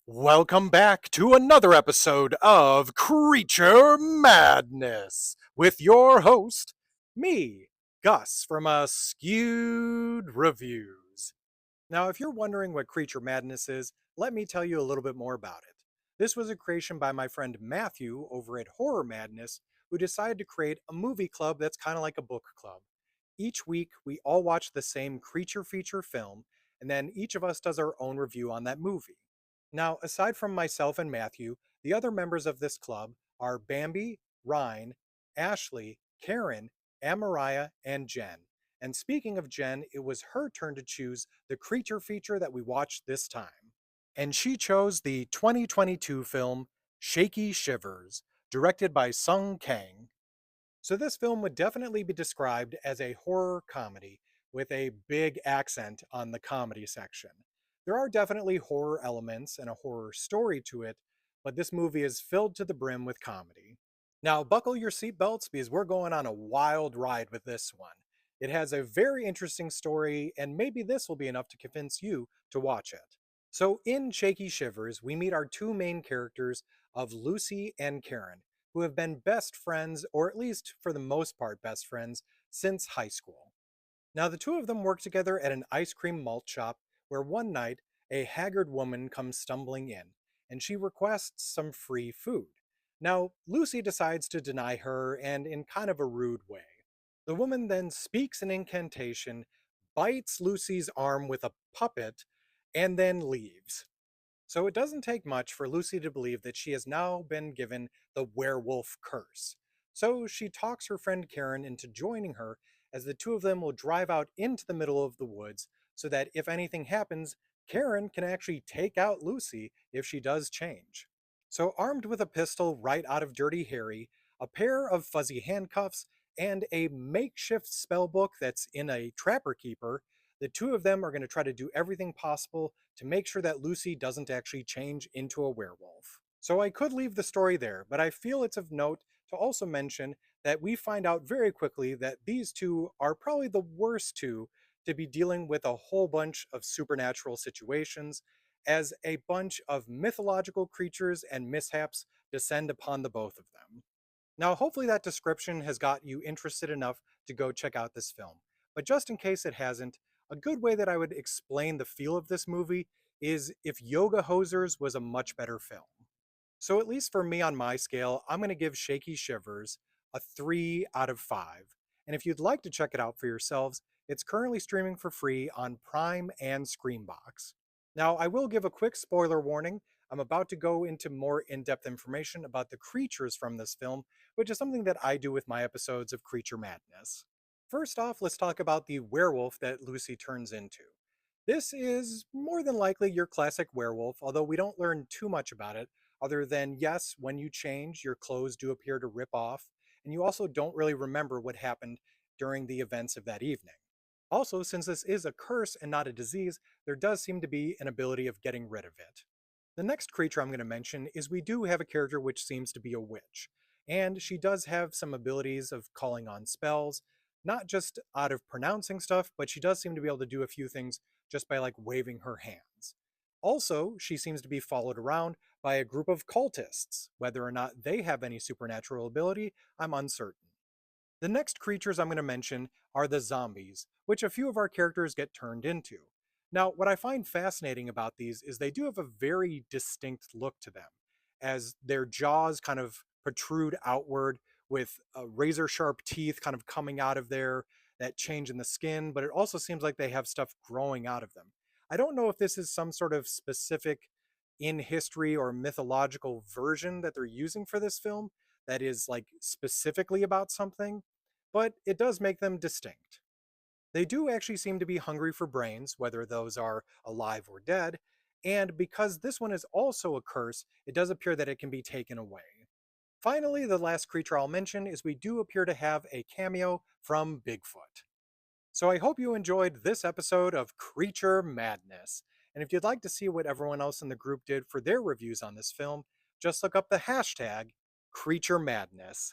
Welcome back to another episode of Creature Madness with your host, me, Gus from Askewed Reviews. Now, if you're wondering what Creature Madness is, let me tell you a little bit more about it. This was a creation by my friend Matthew over at Horror Madness, who decided to create a movie club that's kind of like a book club. Each week, we all watch the same creature feature film, and then each of us does our own review on that movie. Now, aside from myself and Matthew, the other members of this club are Bambi, Ryan, Ashley, Karen, Amariah, and Jen. And speaking of Jen, it was her turn to choose the creature feature that we watched this time. And she chose the 2022 film Shaky Shivers, directed by Sung Kang. So this film would definitely be described as a horror comedy with a big accent on the comedy section. There are definitely horror elements and a horror story to it, but this movie is filled to the brim with comedy. Now, buckle your seatbelts because we're going on a wild ride with this one. It has a very interesting story, and maybe this will be enough to convince you to watch it. So, in Shaky Shivers, we meet our two main characters of Lucy and Karen, who have been best friends, or at least for the most part best friends, since high school. Now, the two of them work together at an ice cream malt shop where one night a haggard woman comes stumbling in and she requests some free food. Now, Lucy decides to deny her and in kind of a rude way. The woman then speaks an incantation, bites Lucy's arm with a puppet, and then leaves. So it doesn't take much for Lucy to believe that she has now been given the werewolf curse. So she talks her friend Karen into joining her, as the two of them will drive out into the middle of the woods so that if anything happens, Karen can actually take out Lucy if she does change. So, armed with a pistol right out of Dirty Harry, a pair of fuzzy handcuffs, and a makeshift spell book that's in a trapper keeper, the two of them are going to try to do everything possible to make sure that Lucy doesn't actually change into a werewolf. So I could leave the story there, but I feel it's of note to also mention that we find out very quickly that these two are probably the worst two to be dealing with a whole bunch of supernatural situations, as a bunch of mythological creatures and mishaps descend upon the both of them. Now, hopefully, that description has got you interested enough to go check out this film. But just in case it hasn't, a good way that I would explain the feel of this movie is if Yoga Hosers was a much better film. So, at least for me on my scale, I'm going to give Shaky Shivers a 3 out of 5. And if you'd like to check it out for yourselves, it's currently streaming for free on Prime and Screambox. Now, I will give a quick spoiler warning. I'm about to go into more in depth information about the creatures from this film, which is something that I do with my episodes of Creature Madness. First off, let's talk about the werewolf that Lucy turns into. This is more than likely your classic werewolf, although we don't learn too much about it, other than yes, when you change, your clothes do appear to rip off, and you also don't really remember what happened during the events of that evening. Also, since this is a curse and not a disease, there does seem to be an ability of getting rid of it. The next creature I'm going to mention is we do have a character which seems to be a witch, and she does have some abilities of calling on spells, not just out of pronouncing stuff, but she does seem to be able to do a few things just by like waving her hands. Also, she seems to be followed around by a group of cultists. Whether or not they have any supernatural ability, I'm uncertain. The next creatures I'm going to mention are the zombies, which a few of our characters get turned into. Now, what I find fascinating about these is they do have a very distinct look to them, as their jaws kind of protrude outward with razor sharp teeth kind of coming out of there that change in the skin, but it also seems like they have stuff growing out of them. I don't know if this is some sort of specific in history or mythological version that they're using for this film that is like specifically about something, but it does make them distinct. They do actually seem to be hungry for brains, whether those are alive or dead, and because this one is also a curse, it does appear that it can be taken away. Finally, the last creature I'll mention is we do appear to have a cameo from Bigfoot. So I hope you enjoyed this episode of Creature Madness. And if you'd like to see what everyone else in the group did for their reviews on this film, just look up the hashtag Creature Madness.